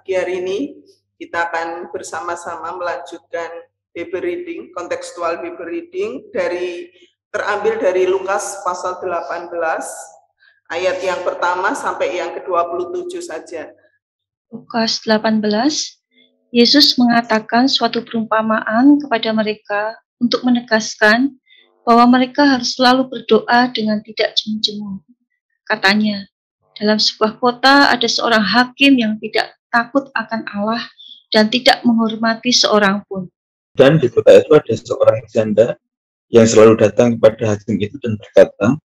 Pagi hari ini kita akan bersama-sama melanjutkan Bible reading, kontekstual Bible reading terambil dari Lukas pasal 18 ayat yang pertama sampai yang ke-27 saja. Lukas 18, Yesus mengatakan suatu perumpamaan kepada mereka untuk menegaskan bahwa mereka harus selalu berdoa dengan tidak jemu-jemu. Katanya, dalam sebuah kota ada seorang hakim yang tidak takut akan Allah dan tidak menghormati seorang pun. Dan di kota itu ada seorang janda yang selalu datang kepada hakim itu dan berkata,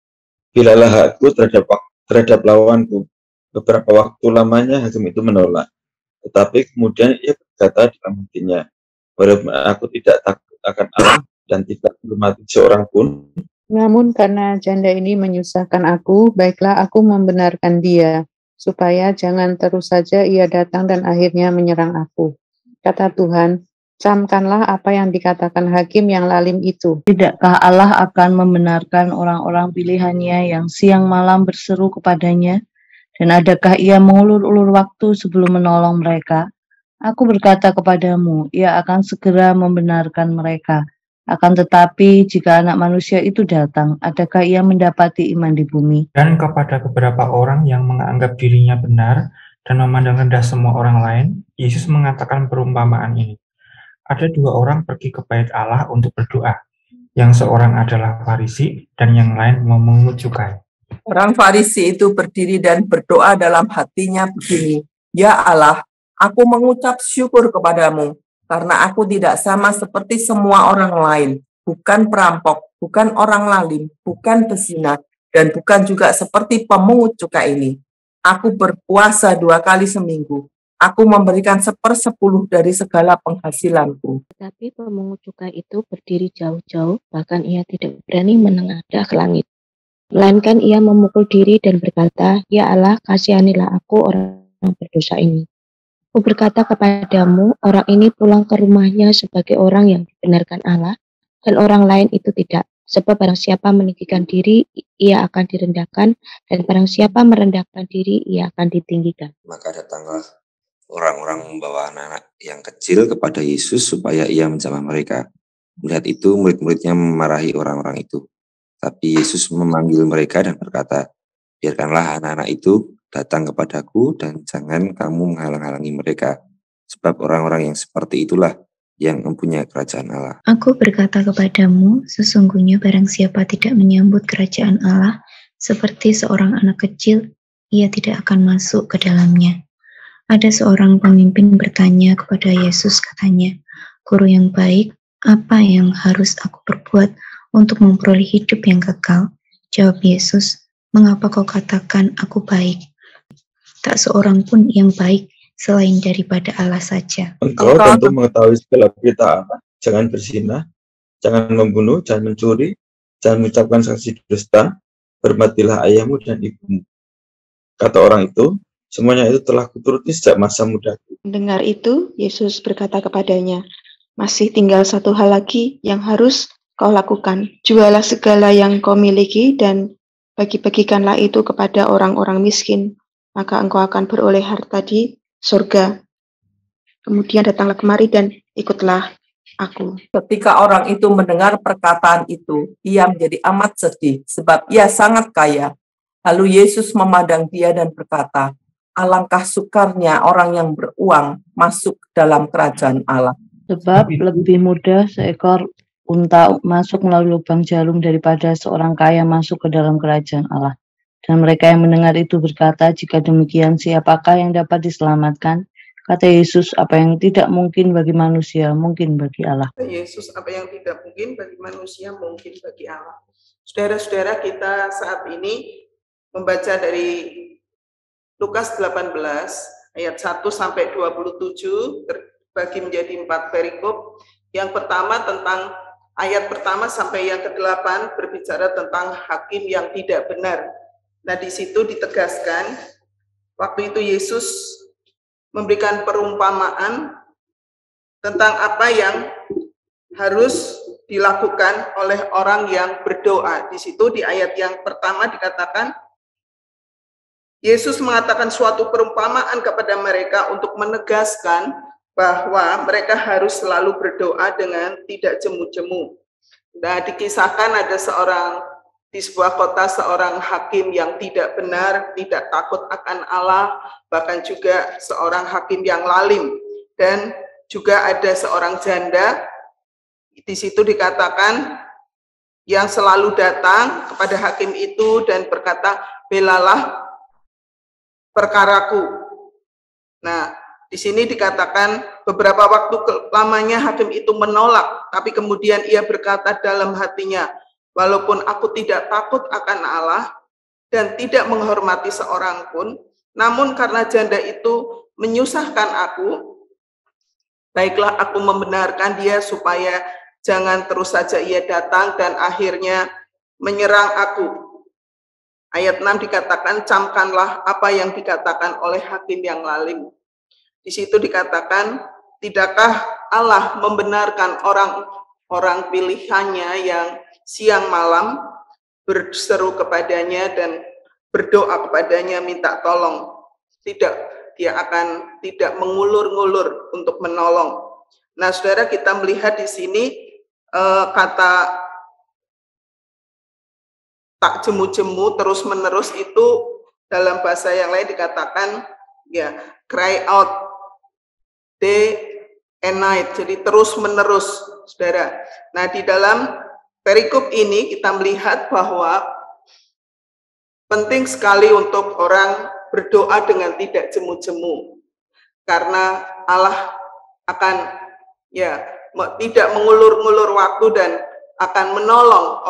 "Bilalah hakku terhadap lawanku." Beberapa waktu lamanya hakim itu menolak. Tetapi kemudian ia berkata dalam hatinya, "Walaupun aku tidak takut akan Allah dan tidak menghormati seorang pun, namun karena janda ini menyusahkan aku, baiklah aku membenarkan dia, supaya jangan terus saja ia datang dan akhirnya menyerang aku." Kata Tuhan, "Camkanlah apa yang dikatakan hakim yang lalim itu. Tidakkah Allah akan membenarkan orang-orang pilihannya yang siang malam berseru kepadanya? Dan adakah ia mengulur-ulur waktu sebelum menolong mereka? Aku berkata kepadamu, ia akan segera membenarkan mereka. Akan tetapi, jika anak manusia itu datang, adakah ia mendapati iman di bumi?" Dan kepada beberapa orang yang menganggap dirinya benar dan memandang rendah semua orang lain, Yesus mengatakan perumpamaan ini. Ada dua orang pergi ke bait Allah untuk berdoa. Yang seorang adalah Farisi dan yang lain memungut cukai. Orang Farisi itu berdiri dan berdoa dalam hatinya begini, "Ya Allah, aku mengucap syukur kepadamu, karena aku tidak sama seperti semua orang lain, bukan perampok, bukan orang lalim, bukan pezina, dan bukan juga seperti pemungut cukai ini. Aku berpuasa 2 kali seminggu. Aku memberikan 1/10 dari segala penghasilanku." Tetapi pemungut cukai itu berdiri jauh-jauh, bahkan ia tidak berani menengadah ke langit. Melainkan ia memukul diri dan berkata, "Ya Allah, kasihanilah aku orang berdosa ini." Aku berkata kepadamu, orang ini pulang ke rumahnya sebagai orang yang dibenarkan Allah, dan orang lain itu tidak. Sebab barang siapa meninggikan diri, ia akan direndahkan, dan barang siapa merendahkan diri, ia akan ditinggikan. Maka datanglah orang-orang membawa anak-anak yang kecil kepada Yesus supaya ia menjamah mereka. Melihat itu, murid-muridnya memarahi orang-orang itu. Tapi Yesus memanggil mereka dan berkata, "Biarkanlah anak-anak itu datang kepadaku dan jangan kamu menghalang-halangi mereka. Sebab orang-orang yang seperti itulah yang mempunyai kerajaan Allah." Aku berkata kepadamu, sesungguhnya barang siapa tidak menyambut kerajaan Allah seperti seorang anak kecil, ia tidak akan masuk ke dalamnya. Ada seorang pemimpin bertanya kepada Yesus, katanya, "Guru yang baik, apa yang harus aku perbuat untuk memperoleh hidup yang kekal?" Jawab Yesus, "Mengapa kau katakan aku baik? Tak seorang pun yang baik selain daripada Allah saja." engkau tentu mengetahui segala perintah Allah. Jangan berzina, jangan membunuh, jangan mencuri, jangan mengucapkan saksi dusta, hormatilah ayahmu dan ibumu. Kata orang itu, "Semuanya itu telah kuturuti sejak masa mudaku." Mendengar itu, Yesus berkata kepadanya, "Masih tinggal satu hal lagi yang harus kau lakukan. Jualah segala yang kau miliki dan bagi-bagikanlah itu kepada orang-orang miskin, maka engkau akan beroleh harta di surga. Kemudian datanglah kemari dan ikutlah aku." Ketika orang itu mendengar perkataan itu, ia menjadi amat sedih, sebab ia sangat kaya. Lalu Yesus memandang dia dan berkata, "Alangkah sukarnya orang yang beruang masuk dalam kerajaan Allah." Sebab lebih mudah seekor unta masuk melalui lubang jarum daripada seorang kaya masuk ke dalam kerajaan Allah. Dan mereka yang mendengar itu berkata, "Jika demikian, siapakah yang dapat diselamatkan?" Kata Yesus, "Apa yang tidak mungkin bagi manusia, mungkin bagi Allah." Yesus, apa yang tidak mungkin bagi manusia, mungkin bagi Allah. Saudara-saudara, kita saat ini membaca dari Lukas 18 ayat 1 sampai 27 terbagi menjadi 4 perikop. Yang pertama tentang ayat pertama sampai yang ke-8 berbicara tentang hakim yang tidak benar. Nah, di situ ditegaskan waktu itu Yesus memberikan perumpamaan tentang apa yang harus dilakukan oleh orang yang berdoa. Di situ di ayat yang pertama dikatakan, Yesus mengatakan suatu perumpamaan kepada mereka untuk menegaskan bahwa mereka harus selalu berdoa dengan tidak jemu-jemu. Nah, dikisahkan ada di sebuah kota seorang hakim yang tidak benar, tidak takut akan Allah, bahkan juga seorang hakim yang lalim, dan juga ada seorang janda. Di situ dikatakan yang selalu datang kepada hakim itu dan berkata, belalah perkaraku. Nah, di sini dikatakan beberapa waktu lamanya hakim itu menolak, tapi kemudian ia berkata dalam hatinya, walaupun aku tidak takut akan Allah dan tidak menghormati seorang pun, namun karena janda itu menyusahkan aku, baiklah aku membenarkan dia supaya jangan terus saja ia datang dan akhirnya menyerang aku. Ayat 6 dikatakan, camkanlah apa yang dikatakan oleh hakim yang lalim. Di situ dikatakan, tidakkah Allah membenarkan orang-orang pilihannya yang siang malam berseru kepadanya dan berdoa kepadanya minta tolong? Tidak, dia akan tidak mengulur-ngulur untuk menolong. Nah, saudara, kita melihat di sini kata tak jemu-jemu terus-menerus itu dalam bahasa yang lain dikatakan ya cry out day and night, jadi terus-menerus, saudara. Nah, di dalam perikop ini kita melihat bahwa penting sekali untuk orang berdoa dengan tidak jemu-jemu, karena Allah akan ya tidak mengulur-ngulur waktu dan akan menolong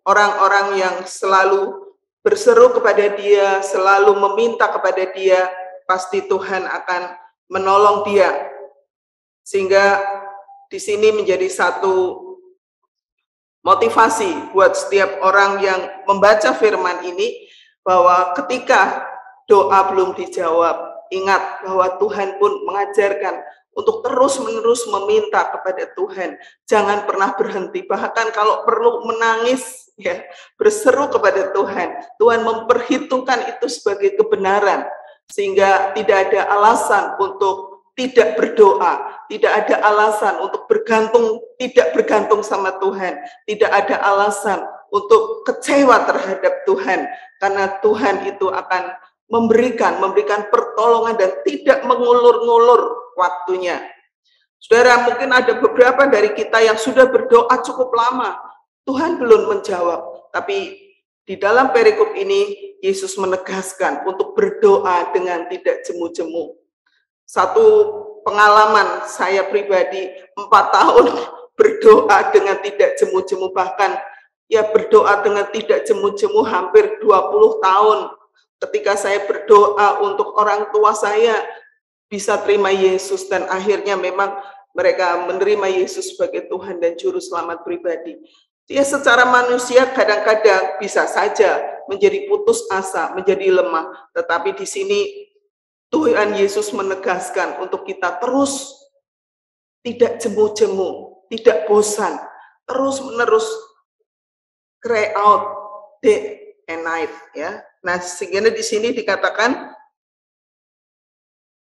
orang-orang yang selalu berseru kepada Dia, selalu meminta kepada Dia, pasti Tuhan akan menolong dia. Sehingga di sini menjadi satu motivasi buat setiap orang yang membaca firman ini, bahwa ketika doa belum dijawab, ingat bahwa Tuhan pun mengajarkan untuk terus-menerus meminta kepada Tuhan. Jangan pernah berhenti, bahkan kalau perlu menangis, ya, berseru kepada Tuhan. Tuhan memperhitungkan itu sebagai kebenaran, sehingga tidak ada alasan untuk tidak berdoa, tidak ada alasan untuk tidak bergantung sama Tuhan, tidak ada alasan untuk kecewa terhadap Tuhan, karena Tuhan itu akan memberikan pertolongan dan tidak mengulur-ngulur waktunya. Saudara, mungkin ada beberapa dari kita yang sudah berdoa cukup lama, Tuhan belum menjawab, tapi di dalam perikop ini Yesus menegaskan untuk berdoa dengan tidak jemu-jemu. Satu pengalaman saya pribadi, 4 tahun berdoa dengan tidak jemu-jemu, bahkan ya berdoa dengan tidak jemu-jemu hampir 20 tahun. Ketika saya berdoa untuk orang tua saya bisa terima Yesus, dan akhirnya memang mereka menerima Yesus sebagai Tuhan dan Juru Selamat pribadi. Dia secara manusia kadang-kadang bisa saja menjadi putus asa, menjadi lemah, tetapi di sini Tuhan Yesus menegaskan untuk kita terus tidak jemu-jemu, tidak bosan, terus-menerus cry out day and night, ya. Nah, sehingga di sini dikatakan,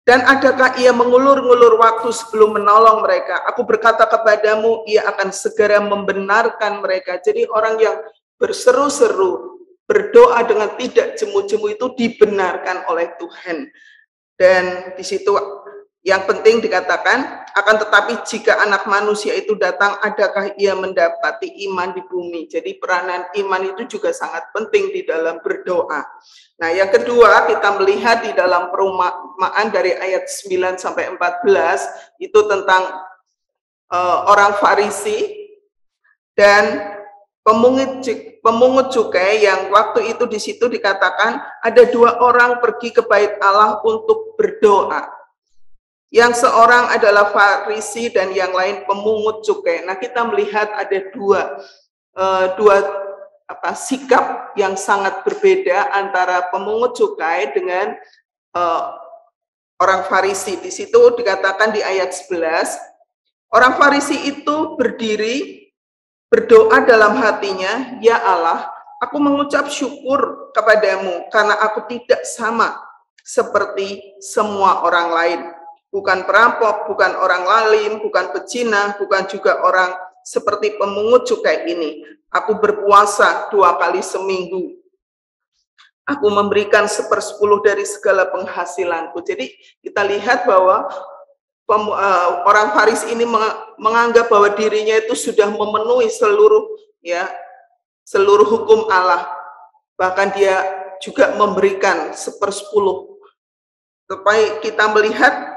dan adakah ia mengulur-ngulur waktu sebelum menolong mereka? Aku berkata kepadamu, ia akan segera membenarkan mereka. Jadi orang yang berseru-seru, berdoa dengan tidak jemu-jemu itu dibenarkan oleh Tuhan. Dan di situ yang penting dikatakan, akan tetapi jika anak manusia itu datang, adakah ia mendapati iman di bumi? Jadi peranan iman itu juga sangat penting di dalam berdoa. Nah, yang kedua kita melihat di dalam perumpamaan dari ayat 9 sampai 14 itu tentang orang Farisi dan pemungut cukai, yang waktu itu di situ dikatakan ada 2 orang pergi ke bait Allah untuk berdoa. Yang seorang adalah Farisi dan yang lain pemungut cukai. Nah, kita melihat ada dua sikap yang sangat berbeda antara pemungut cukai dengan orang Farisi. Di situ dikatakan di ayat 11, orang Farisi itu berdiri berdoa dalam hatinya, ya Allah, aku mengucap syukur kepadamu karena aku tidak sama seperti semua orang lain. Bukan perampok, bukan orang lalim, bukan pezina, bukan juga orang seperti pemungut cukai ini. Aku berpuasa 2 kali seminggu. Aku memberikan 1/10 dari segala penghasilanku. Jadi kita lihat bahwa orang Farisi ini menganggap bahwa dirinya itu sudah memenuhi seluruh hukum Allah. Bahkan dia juga memberikan 1/10. Supaya kita melihat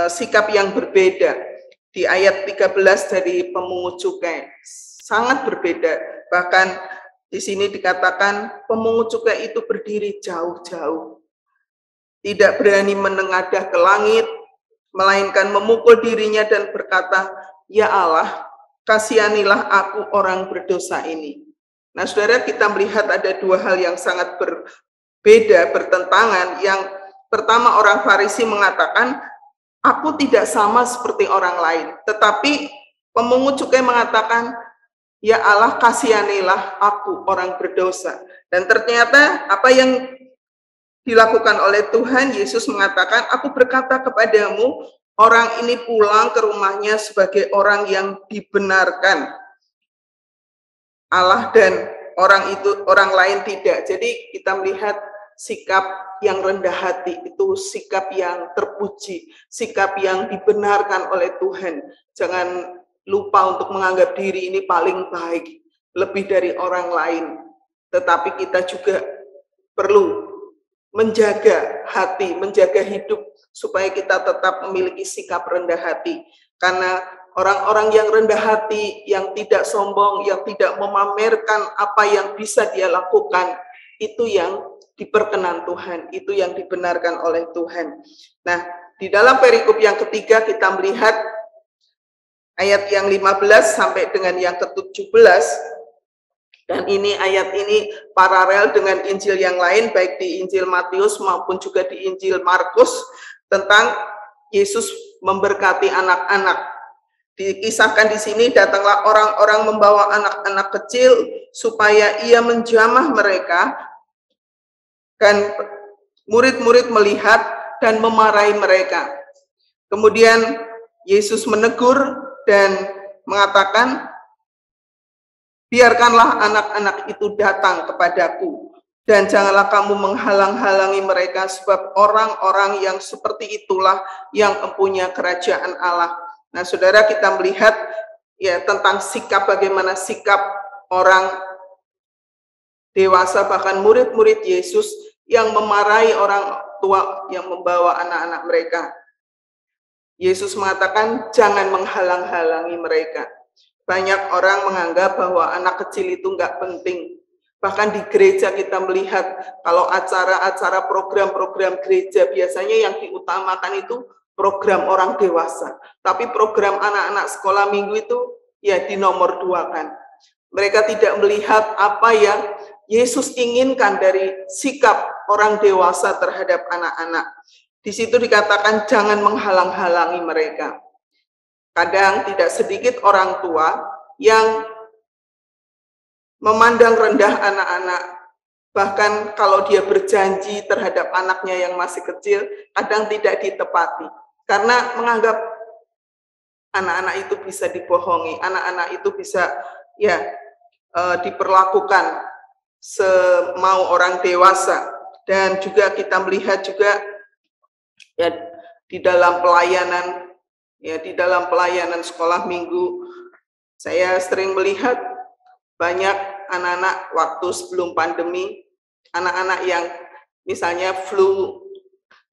sikap yang berbeda di ayat 13 dari pemungut cukai, sangat berbeda. Bahkan di sini dikatakan pemungut cukai itu berdiri jauh-jauh, tidak berani menengadah ke langit, melainkan memukul dirinya dan berkata, "Ya Allah, kasihanilah aku orang berdosa ini." Nah, saudara, kita melihat ada 2 hal yang sangat berbeda, bertentangan. Yang pertama, orang Farisi mengatakan, aku tidak sama seperti orang lain. Tetapi pemungut cukai mengatakan, ya Allah, kasihanilah aku orang berdosa. Dan ternyata apa yang dilakukan oleh Tuhan, Yesus mengatakan, aku berkata kepadamu, orang ini pulang ke rumahnya sebagai orang yang dibenarkan Allah dan orang lain tidak. Jadi kita melihat sikap yang rendah hati itu sikap yang terpuji, sikap yang dibenarkan oleh Tuhan. Jangan lupa untuk menganggap diri ini paling baik, lebih dari orang lain. Tetapi kita juga perlu menjaga hati, menjaga hidup, supaya kita tetap memiliki sikap rendah hati. Karena orang-orang yang rendah hati, yang tidak sombong, yang tidak memamerkan apa yang bisa dia lakukan, itu yang diperkenan Tuhan, itu yang dibenarkan oleh Tuhan. Nah, di dalam perikop yang ketiga kita melihat ayat yang 15 sampai dengan yang ke-17, dan ini ayat ini paralel dengan Injil yang lain, baik di Injil Matius maupun juga di Injil Markus, tentang Yesus memberkati anak-anak. Dikisahkan di sini, datanglah orang-orang membawa anak-anak kecil supaya ia menjamah mereka. Dan murid-murid melihat dan memarahi mereka. Kemudian Yesus menegur dan mengatakan, biarkanlah anak-anak itu datang kepadaku, dan janganlah kamu menghalang-halangi mereka, sebab orang-orang yang seperti itulah yang mempunyai kerajaan Allah. Nah, saudara, kita melihat ya tentang sikap, bagaimana sikap orang dewasa, bahkan murid-murid Yesus yang memarahi orang tua yang membawa anak-anak mereka. Yesus mengatakan, jangan menghalang-halangi mereka. Banyak orang menganggap bahwa anak kecil itu enggak penting. Bahkan di gereja kita melihat, kalau acara-acara program-program gereja, biasanya yang diutamakan itu program orang dewasa. Tapi program anak-anak sekolah minggu itu ya dinomor 2-kan. Mereka tidak melihat apa yang Yesus inginkan dari sikap orang dewasa terhadap anak-anak. Di situ dikatakan jangan menghalang-halangi mereka. Kadang tidak sedikit orang tua yang memandang rendah anak-anak. Bahkan kalau dia berjanji terhadap anaknya yang masih kecil, kadang tidak ditepati. Karena menganggap anak-anak itu bisa dibohongi, anak-anak itu bisa diperlakukan semau orang dewasa. Dan juga kita melihat juga ya di dalam pelayanan sekolah minggu, saya sering melihat banyak anak-anak waktu sebelum pandemi, anak-anak yang misalnya flu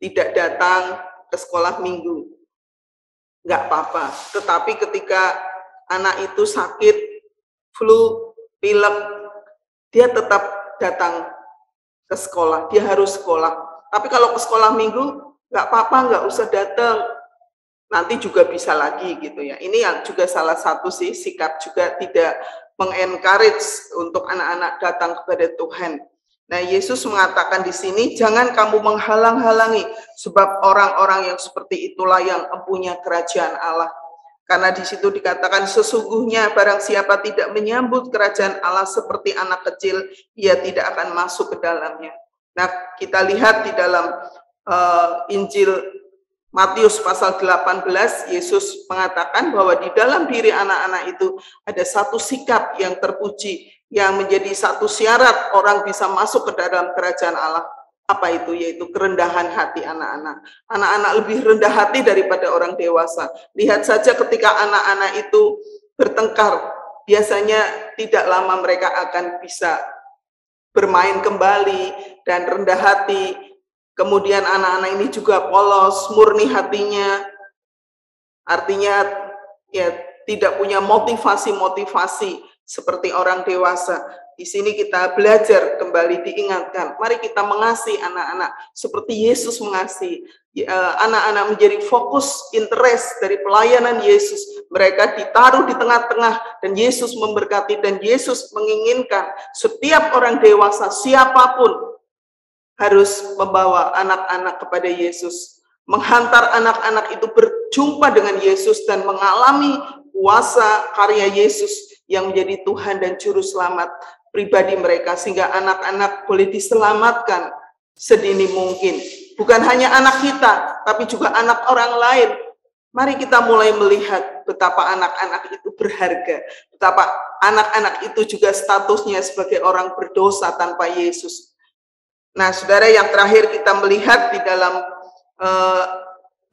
tidak datang ke sekolah minggu, nggak apa-apa. Tetapi ketika anak itu sakit, flu, pilek, dia tetap datang ke sekolah, dia harus sekolah. Tapi kalau ke sekolah minggu, nggak apa-apa, nggak usah datang, nanti juga bisa lagi gitu ya. Ini yang juga salah satu sih sikap juga tidak mengencourage untuk anak-anak datang kepada Tuhan. Nah, Yesus mengatakan di sini, jangan kamu menghalang-halangi, sebab orang-orang yang seperti itulah yang mempunyai kerajaan Allah. Karena di situ dikatakan sesungguhnya barang siapa tidak menyambut kerajaan Allah seperti anak kecil, ia tidak akan masuk ke dalamnya. Nah, kita lihat di dalam Injil Matius pasal 18, Yesus mengatakan bahwa di dalam diri anak-anak itu ada satu sikap yang terpuji, yang menjadi satu syarat orang bisa masuk ke dalam kerajaan Allah. Apa itu? Yaitu kerendahan hati anak-anak. Anak-anak lebih rendah hati daripada orang dewasa. Lihat saja ketika anak-anak itu bertengkar, biasanya tidak lama mereka akan bisa bermain kembali dan rendah hati. Kemudian anak-anak ini juga polos, murni hatinya. Artinya ya tidak punya motivasi-motivasi seperti orang dewasa. Di sini kita belajar kembali diingatkan, mari kita mengasihi anak-anak seperti Yesus mengasihi. Anak-anak menjadi fokus interest dari pelayanan Yesus. Mereka ditaruh di tengah-tengah dan Yesus memberkati, dan Yesus menginginkan setiap orang dewasa siapapun harus membawa anak-anak kepada Yesus. Menghantar anak-anak itu berjumpa dengan Yesus dan mengalami kuasa karya Yesus yang menjadi Tuhan dan Juru Selamat pribadi mereka, sehingga anak-anak boleh diselamatkan sedini mungkin. Bukan hanya anak kita, tapi juga anak orang lain. Mari kita mulai melihat betapa anak-anak itu berharga, betapa anak-anak itu juga statusnya sebagai orang berdosa tanpa Yesus. Nah, saudara, yang terakhir kita melihat di dalam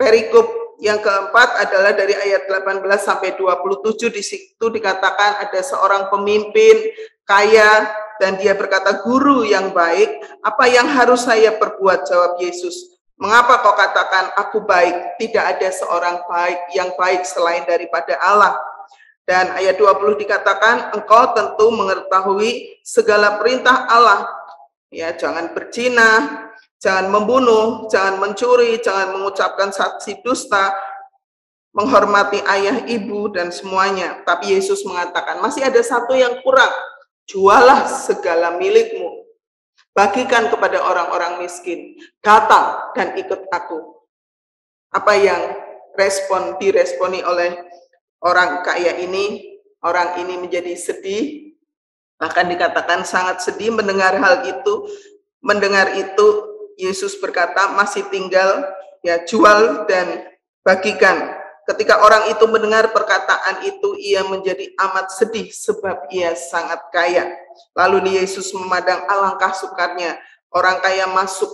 perikop yang keempat adalah dari ayat 18 sampai 27. Di situ dikatakan ada seorang pemimpin kaya dan dia berkata, "Guru yang baik, apa yang harus saya perbuat?" Jawab Yesus, "Mengapa kau katakan aku baik? Tidak ada seorang yang baik selain daripada Allah." Dan ayat 20 dikatakan, "Engkau tentu mengetahui segala perintah Allah. Ya, jangan berzina, jangan membunuh, jangan mencuri, jangan mengucapkan saksi dusta, menghormati ayah ibu dan semuanya." Tapi Yesus mengatakan, masih ada satu yang kurang. Jualah segala milikmu, bagikan kepada orang-orang miskin, datang dan ikut aku. Apa yang diresponi oleh orang kaya ini? Orang ini menjadi sedih, bahkan dikatakan sangat sedih mendengar hal itu. Mendengar itu, Yesus berkata, masih tinggal, ya, jual dan bagikan. Ketika orang itu mendengar perkataan itu, ia menjadi amat sedih sebab ia sangat kaya. Lalu Yesus memandang alangkah sukarnya orang kaya masuk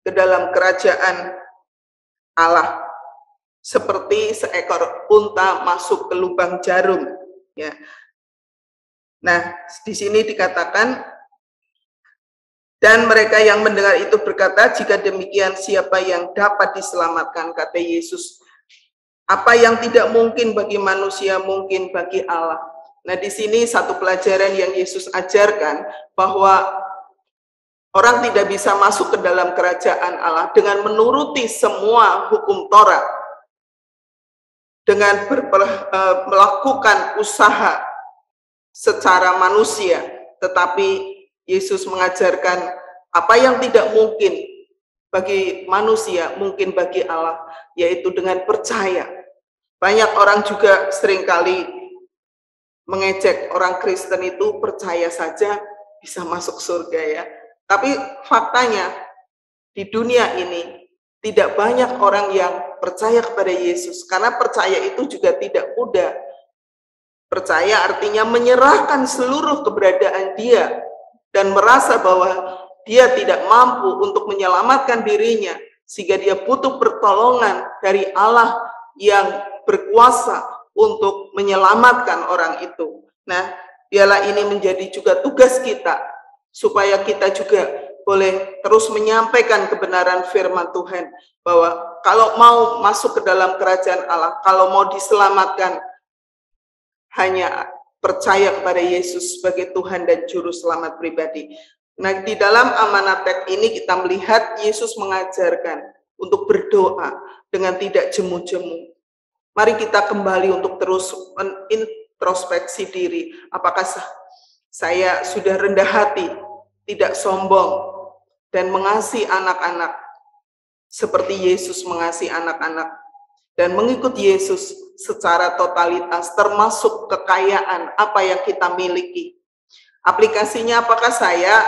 ke dalam kerajaan Allah seperti seekor unta masuk ke lubang jarum. Ya. Nah, di sini dikatakan, dan mereka yang mendengar itu berkata, "Jika demikian, siapa yang dapat diselamatkan?" Kata Yesus, "Apa yang tidak mungkin bagi manusia mungkin bagi Allah." Nah, di sini satu pelajaran yang Yesus ajarkan, bahwa orang tidak bisa masuk ke dalam kerajaan Allah dengan menuruti semua hukum Taurat, dengan melakukan usaha secara manusia, tetapi Yesus mengajarkan apa yang tidak mungkin bagi manusia mungkin bagi Allah, yaitu dengan percaya. Banyak orang juga seringkali mengejek orang Kristen itu percaya saja bisa masuk surga, ya. Tapi faktanya di dunia ini tidak banyak orang yang percaya kepada Yesus, karena percaya itu juga tidak mudah. Percaya artinya menyerahkan seluruh keberadaan dia dan merasa bahwa dia tidak mampu untuk menyelamatkan dirinya, sehingga dia butuh pertolongan dari Allah yang berkuasa untuk menyelamatkan orang itu. Nah, biarlah ini menjadi juga tugas kita, supaya kita juga boleh terus menyampaikan kebenaran firman Tuhan, bahwa kalau mau masuk ke dalam kerajaan Allah, kalau mau diselamatkan, hanya percaya kepada Yesus sebagai Tuhan dan Juru Selamat pribadi. Nah, di dalam amanat teks ini kita melihat Yesus mengajarkan untuk berdoa dengan tidak jemu-jemu. Mari kita kembali untuk terus introspeksi diri. Apakah saya sudah rendah hati, tidak sombong, dan mengasihi anak-anak seperti Yesus mengasihi anak-anak? dan mengikut Yesus secara totalitas, termasuk kekayaan apa yang kita miliki. Aplikasinya, apakah saya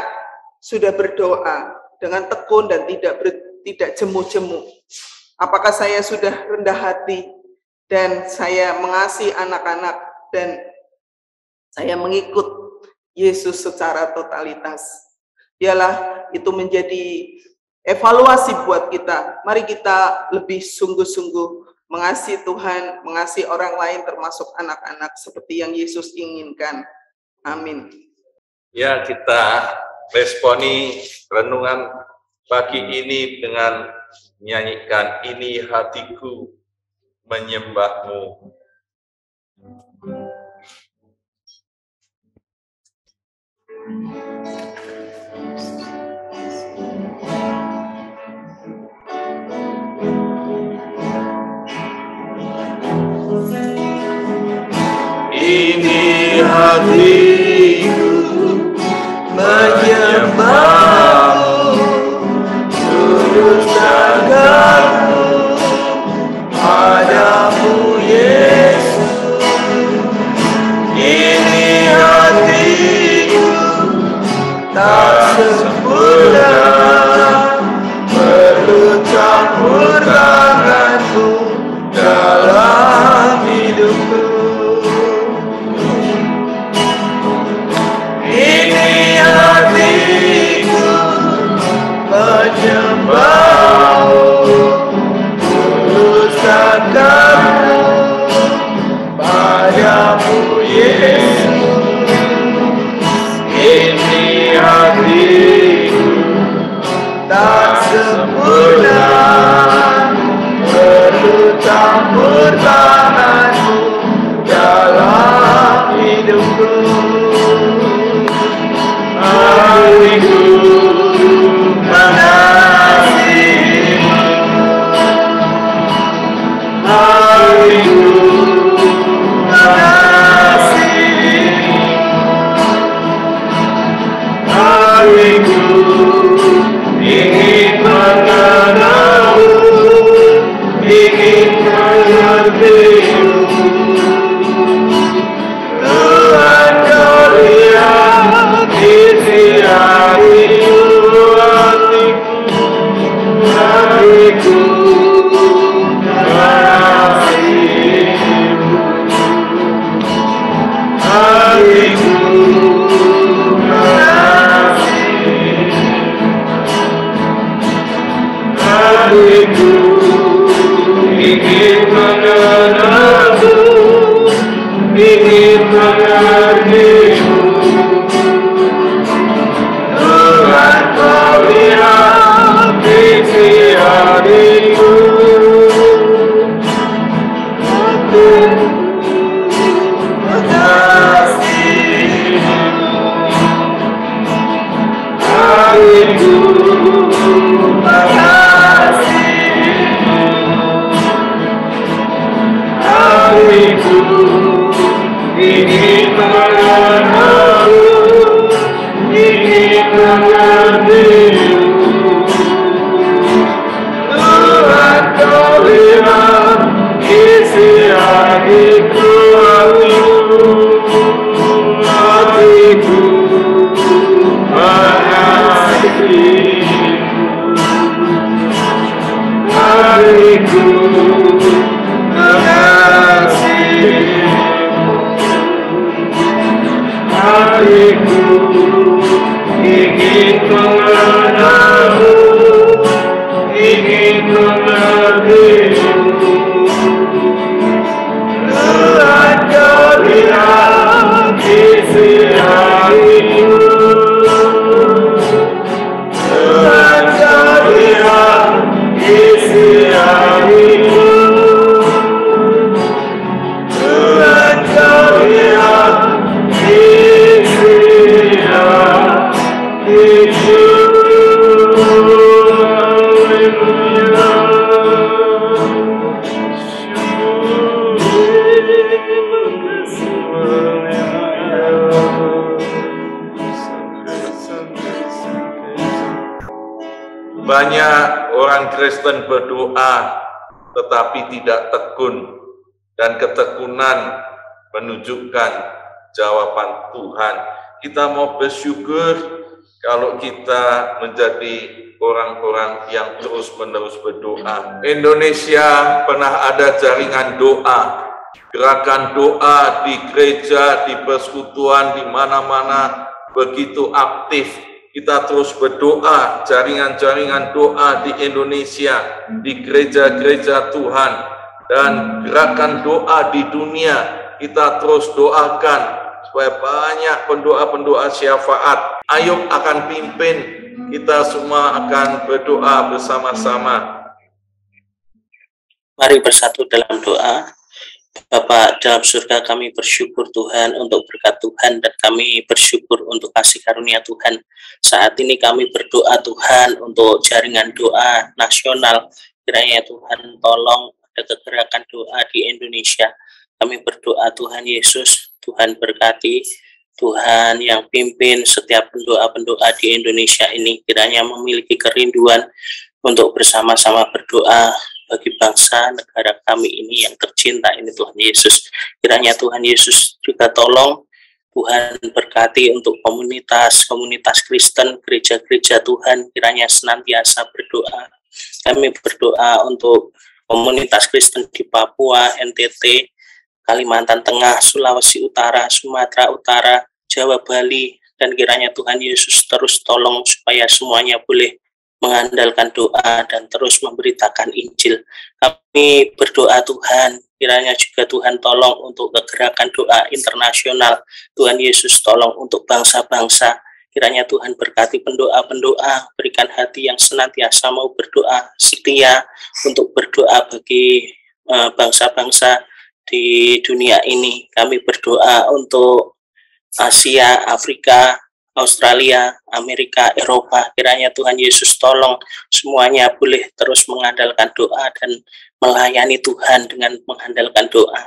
sudah berdoa dengan tekun dan tidak jemu-jemu? Apakah saya sudah rendah hati dan saya mengasihi anak-anak dan saya mengikut Yesus secara totalitas? Biarlah itu menjadi evaluasi buat kita. Mari kita lebih sungguh-sungguh mengasihi Tuhan, mengasihi orang lain termasuk anak-anak seperti yang Yesus inginkan. Amin. Ya, kita responi renungan pagi ini dengan menyanyikan Ini Hatiku Menyembahmu. Ini hatiku menyembahmu, tulus agakku padamu Yesus. Ini hatiku tak sempurna, perlu campur tanganmu dalam hidupku. Menyembahmu, tulus agakku padamu Yesus. Ini hatiku tak sempurna, perlu campur tanganmu dalam hidupku. Hatiku mengasihimu, hatiku mengasihimu, hatiku ingin mengenalmu, ingin mengertimu. Tuhan, kau lihat isi hatiku, hatiku mengasihimu, hatiku mengasihimu, hatiku ingin mengenalmu, ingin mengertimu. Tuhan, kau lihat isi hatiku, hatiku mengasihimu, hatiku mengasihimu, hatiku ingin mengenalmu, ingin mengertimu. Tuhan, kau lihat isi hatiku, hatiku mengasihimu, hatiku mengasihimu, hatiku ingin mengenalmu, ingin mengertimu. Tuhan, kau lihat isi hatiku, Tuhan, kau lihat isi hatiku, Tuhan, kau lihat isi hatiku. Banyak orang Kristen berdoa tetapi tidak tekun, dan ketekunan menunjukkan jawaban Tuhan. Kita mau bersyukur kalau kita menjadi orang-orang yang terus-menerus berdoa. Indonesia pernah ada jaringan doa, gerakan doa di gereja, di persekutuan, di mana-mana begitu aktif. Kita terus berdoa, jaringan-jaringan doa di Indonesia, di gereja-gereja Tuhan, dan gerakan doa di dunia. Kita terus doakan supaya banyak pendoa-pendoa syafaat. Ayub akan pimpin, kita semua akan berdoa bersama-sama. Mari bersatu dalam doa. Bapa dalam surga, kami bersyukur Tuhan untuk berkat Tuhan, dan kami bersyukur untuk kasih karunia Tuhan. Saat ini kami berdoa Tuhan untuk jaringan doa nasional. Kiranya Tuhan tolong ada kegerakan doa di Indonesia. Kami berdoa Tuhan Yesus, Tuhan berkati, Tuhan yang pimpin setiap pendoa-pendoa di Indonesia ini. Kiranya memiliki kerinduan untuk bersama-sama berdoa bagi bangsa negara kami ini yang tercinta ini, Tuhan Yesus. Kiranya Tuhan Yesus juga tolong Tuhan berkati untuk komunitas Kristen, gereja-gereja Tuhan, kiranya senantiasa berdoa. Kami berdoa untuk komunitas Kristen di Papua, NTT, Kalimantan Tengah, Sulawesi Utara, Sumatera Utara, Jawa, Bali, dan kiranya Tuhan Yesus terus tolong supaya semuanya boleh mengandalkan doa dan terus memberitakan Injil. Kami berdoa Tuhan, kiranya juga Tuhan tolong untuk kegerakan doa internasional. Tuhan Yesus tolong untuk bangsa-bangsa. Kiranya Tuhan berkati pendoa-pendoa, berikan hati yang senantiasa mau berdoa, setia untuk berdoa bagi bangsa-bangsa di dunia ini. Kami berdoa untuk Asia, Afrika, Australia, Amerika, Eropa. Kiranya Tuhan Yesus tolong semuanya boleh terus mengandalkan doa dan melayani Tuhan dengan mengandalkan doa.